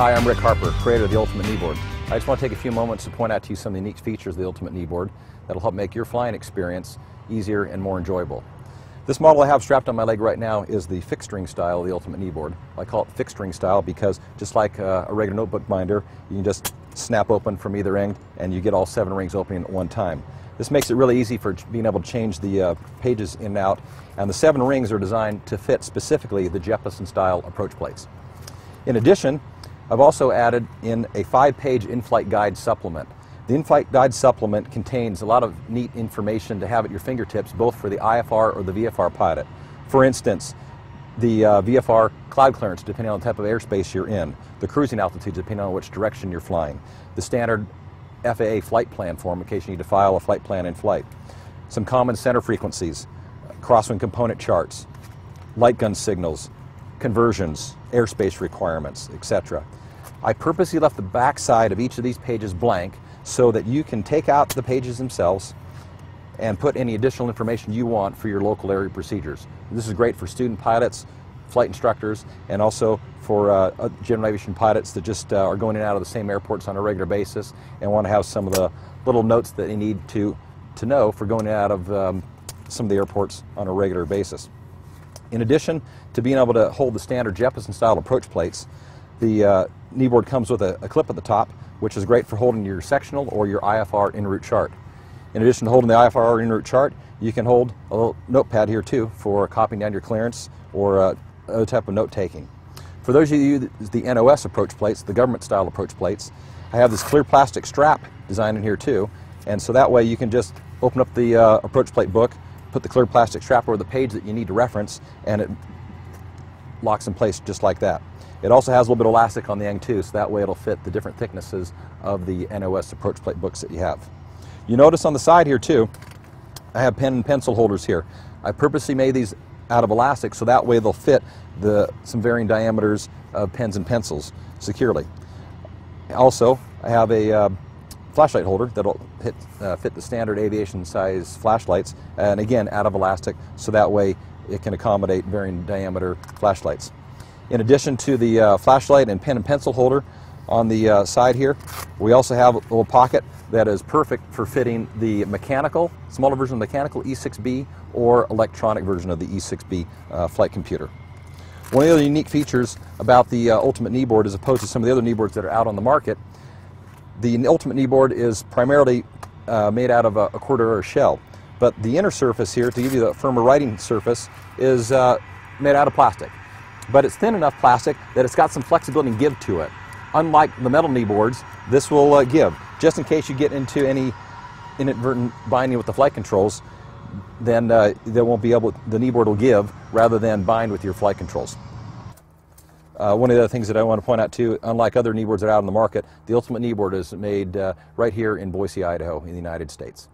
Hi, I'm Rick Harper, creator of the Ultimate Kneeboard. I just want to take a few moments to point out to you some of the unique features of the Ultimate Kneeboard that will help make your flying experience easier and more enjoyable. This model I have strapped on my leg right now is the fixed ring style of the Ultimate Kneeboard. I call it fixed ring style because just like a regular notebook binder, you can just snap open from either end and you get all 7 rings opening at one time. This makes it really easy for being able to change the pages in and out, and the 7 rings are designed to fit specifically the Jeppesen style approach plates. In addition, I've also added in a 5-page in-flight guide supplement. The in-flight guide supplement contains a lot of neat information to have at your fingertips, both for the IFR or the VFR pilot. For instance, the VFR cloud clearance, depending on the type of airspace you're in, the cruising altitude, depending on which direction you're flying, the standard FAA flight plan form in case you need to file a flight plan in flight, some common center frequencies, crosswind component charts, light gun signals, conversions, airspace requirements, etc. I purposely left the back side of each of these pages blank so that you can take out the pages themselves and put any additional information you want for your local area procedures. This is great for student pilots, flight instructors, and also for general aviation pilots that just are going in and out of the same airports on a regular basis and want to have some of the little notes that they need to know for going in and out of some of the airports on a regular basis. In addition to being able to hold the standard Jeppesen style approach plates, the Kneeboard comes with a clip at the top, which is great for holding your sectional or your IFR en route chart. In addition to holding the IFR en route chart, you can hold a little notepad here too for copying down your clearance or other type of note taking. For those of you who use the NOS approach plates, the government style approach plates, I have this clear plastic strap designed in here too, and so that way you can just open up the approach plate book, put the clear plastic strap over the page that you need to reference, and it locks in place just like that. It also has a little bit of elastic on the end too, so that way it'll fit the different thicknesses of the NOS approach plate books that you have. You notice on the side here too, I have pen and pencil holders here. I purposely made these out of elastic so that way they'll fit some varying diameters of pens and pencils securely. Also, I have a flashlight holder that'll fit the standard aviation size flashlights, and again out of elastic so that way it can accommodate varying diameter flashlights. In addition to the flashlight and pen and pencil holder on the side here, we also have a little pocket that is perfect for fitting the mechanical, smaller version of the mechanical E6B or electronic version of the E6B flight computer. One of the other unique features about the Ultimate Kneeboard as opposed to some of the other kneeboards that are out on the market, the Ultimate Kneeboard is primarily made out of a quarter-inch shell, but the inner surface here, to give you the firmer writing surface, is made out of plastic. But it's thin enough plastic that it's got some flexibility and give to it. Unlike the metal kneeboards, this will give. Just in case you get into any inadvertent binding with the flight controls, then the kneeboard will give rather than bind with your flight controls. One of the other things that I want to point out too, unlike other kneeboards that are out on the market, the Ultimate Kneeboard is made right here in Boise, Idaho in the United States.